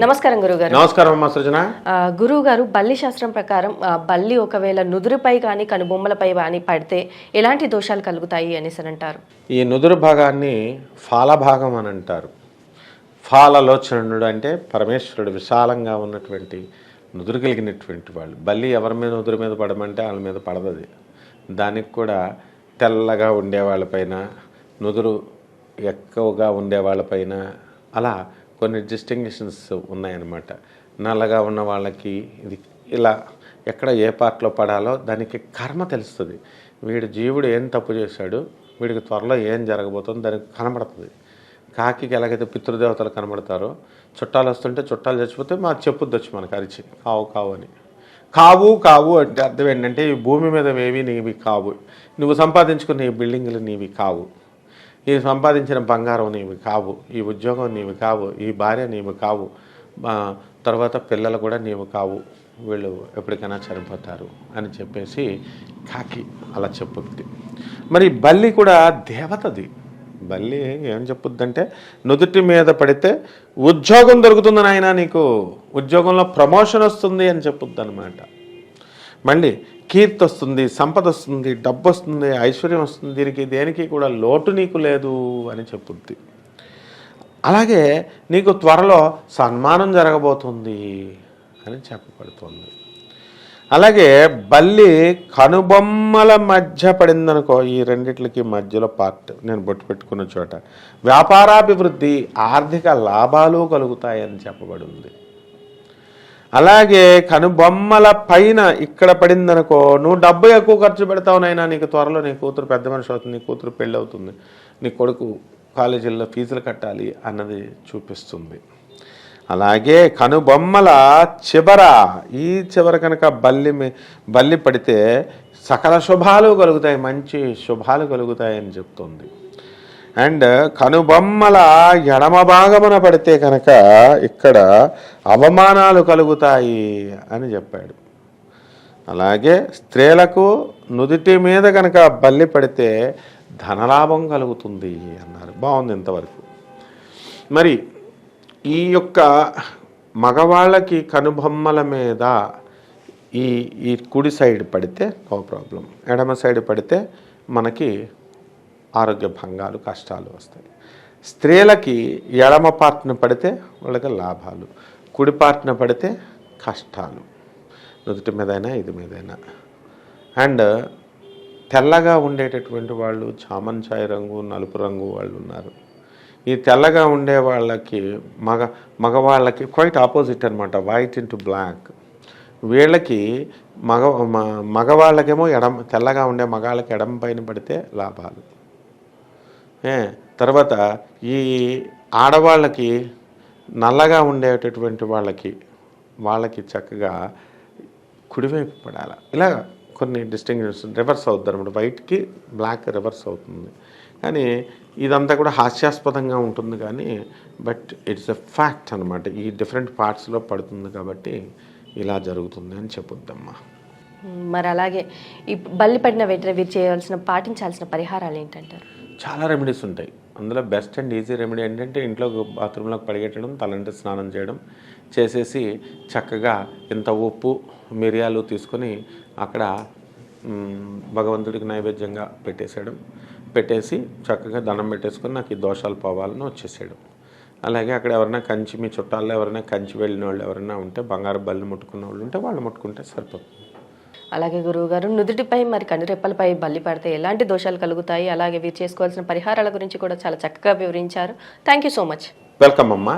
నమస్కారం గురుగారు. నమస్కారం అమ్మా సృజన. గురుగారు, బల్లి శాస్త్రం ప్రకారం బల్లి ఒకవేళ నుదురుపై కానీ కనుబొమ్మలపై కానీ పడితే ఎలాంటి దోషాలు కలుగుతాయి అనేసి అంటారు? ఈ నుదురు భాగాన్ని ఫాలభాగం అని అంటారు. ఫాలలోచనుడు అంటే పరమేశ్వరుడు విశాలంగా ఉన్నటువంటి నుదురు కలిగినటువంటి వాళ్ళు. బల్లి ఎవరి మీద నుదురు మీద పడమంటే వాళ్ళ మీద పడదది. దానికి కూడా తెల్లగా ఉండే వాళ్ళపైన, నుదురు ఎక్కువగా ఉండే వాళ్ళపైన అలా కొన్ని డిస్టింగ్విషన్స్ ఉన్నాయన్నమాట. నల్లగా ఉన్న వాళ్ళకి ఇది ఇలా ఎక్కడ ఏ పార్ట్లో పడాలో దానికి కర్మ తెలుస్తుంది. వీడి జీవుడు ఏం తప్పు చేశాడు, వీడికి త్వరలో ఏం జరగబోతుందో దానికి కనబడుతుంది. కాకి ఎలాగైతే పితృదేవతలు కనబడతారో, చుట్టాలు వస్తుంటే చుట్టాలు చచ్చిపోతే మా చెప్పుద్ది వచ్చి మనకు అరిచి కావు కావు అని. కావు కావు అంటే అర్థం ఏంటంటే ఈ భూమి మీద ఏవి నీవి కావు, నువ్వు సంపాదించుకున్న ఈ బిల్డింగులు నీవి కావు, ఈ సంపాదించిన బంగారం నీవి కావు, ఈ ఉద్యోగం నీవి కావు, ఈ భార్య నీవి కావు, తర్వాత పిల్లలు కూడా నీవు కావు, వీళ్ళు ఎప్పటికైనా చనిపోతారు అని చెప్పేసి కాకి అలా చెప్పుద్ది. మరి బల్లి కూడా దేవతది. బల్లి ఏం చెప్పుద్దంటే నుదుటి మీద పడితే ఉద్యోగం దొరుకుతుంది నాయన, నీకు ఉద్యోగంలో ప్రమోషన్ వస్తుంది అని చెప్పుద్ది అనమాట. మళ్ళీ కీర్తి వస్తుంది, సంపద వస్తుంది, డబ్బు వస్తుంది, ఐశ్వర్యం వస్తుంది, దీనికి దేనికి కూడా లోటు నీకు లేదు అని చెప్పుద్ది. అలాగే నీకు త్వరలో సన్మానం జరగబోతుంది అని చెప్పబడుతుంది. అలాగే బల్లి కనుబొమ్మల మధ్య పడిందనుకో, ఈ రెండిట్లకి మధ్యలో పార్ట్ నేను బొట్టు పెట్టుకున్న చోట వ్యాపారాభివృద్ధి, ఆర్థిక లాభాలు కలుగుతాయని చెప్పబడింది. అలాగే కనుబొమ్మల పైన ఇక్కడ పడిందనుకో, నువ్వు డబ్బు ఎక్కువ ఖర్చు పెడతావునైనా నీకు త్వరలో నీ కూతురు పెద్ద మనిషి అవుతుంది, నీ కూతురు పెళ్ళి అవుతుంది, నీ కొడుకు కాలేజీల్లో ఫీజులు కట్టాలి అన్నది చూపిస్తుంది. అలాగే కనుబొమ్మల చివర, ఈ చివర కనుక బల్లి పడితే సకల శుభాలు కలుగుతాయి, మంచి శుభాలు కలుగుతాయి అని చెప్తుంది. అండ్ కనుబొమ్మల ఎడమ భాగమున పడితే కనుక ఇక్కడ అవమానాలు కలుగుతాయి అని చెప్పాడు. అలాగే స్త్రీలకు నుదుటి మీద కనుక బల్లి పడితే ధనలాభం కలుగుతుంది అన్నారు. బాగుంది ఇంతవరకు. మరి ఈ యొక్క మగవాళ్ళకి కనుబొమ్మల మీద ఈ కుడి సైడ్ పడితే నో ప్రాబ్లం, ఎడమ సైడ్ పడితే మనకి ఆరోగ్య భంగాలు, కష్టాలు వస్తాయి. స్త్రీలకి ఎడమ పార్ట్న పడితే వాళ్ళకి లాభాలు, కుడి పార్ట్న పడితే కష్టాలు, నుదుటి మీదైనా ఇది మీదైనా. అండ్ తెల్లగా ఉండేటటువంటి వాళ్ళు చామంచాయి రంగు, నలుపు రంగు వాళ్ళు ఉన్నారు. ఈ తెల్లగా ఉండే వాళ్ళకి మగవాళ్ళకి క్వైట్ ఆపోజిట్ అనమాట, వైట్ ఇంటూ బ్లాక్. వీళ్ళకి మగవాళ్ళకేమో తెల్లగా ఉండే మగాళ్ళకి ఎడమ పైన పడితే లాభాలు. తర్వాత ఈ ఆడవాళ్ళకి నల్లగా ఉండేటటువంటి వాళ్ళకి చక్కగా కుడివైపు పడాలి. ఇలా కొన్ని డిస్టింగ్విషన్ రివర్స్ అవుతుంది అనమాట. వైట్కి బ్లాక్ రివర్స్ అవుతుంది. కానీ ఇదంతా కూడా హాస్యాస్పదంగా ఉంటుంది, కానీ బట్ ఇట్స్ ఎ ఫ్యాక్ట్ అనమాట. ఈ డిఫరెంట్ పార్ట్స్లో పడుతుంది కాబట్టి ఇలా జరుగుతుంది అని చెప్పొద్దమ్మా. మరి అలాగే ఈ బల్లి పడిన వెంటనే వీరు చేయాల్సిన, పాటించాల్సిన పరిహారాలు ఏంటంటారు? చాలా రెమెడీస్ ఉంటాయి. అందులో బెస్ట్ అండ్ ఈజీ రెమెడీ ఏంటంటే ఇంట్లో బాత్రూంలోకి పరిగెట్టడం, తలంటే స్నానం చేయడం చేసేసి చక్కగా ఇంత ఉప్పు మిరియాలు తీసుకొని అక్కడ భగవంతుడికి నైవేద్యంగా పెట్టేసి చక్కగా దండం పెట్టేసుకొని నాకు ఈ దోషాలు పోవాలని వచ్చేసేయడం. అలాగే అక్కడ ఎవరైనా కంచి, మీ చుట్టాల్లో ఎవరైనా కంచి వెళ్ళిన వాళ్ళు ఎవరైనా ఉంటే, బంగారు బల్లి ముట్టుకున్న వాళ్ళు ఉంటే వాళ్ళు ముట్టుకుంటే సరిపోతుంది. అలాగే గురువుగారు, నుదుటిపై మరి కనురెప్పలపై బల్లి పడితే ఎలాంటి దోషాలు కలుగుతాయి, అలాగే వీరు చేసుకోవాల్సిన పరిహారాల గురించి కూడా చాలా చక్కగా వివరించారు. Thank you so much. Welcome అమ్మా.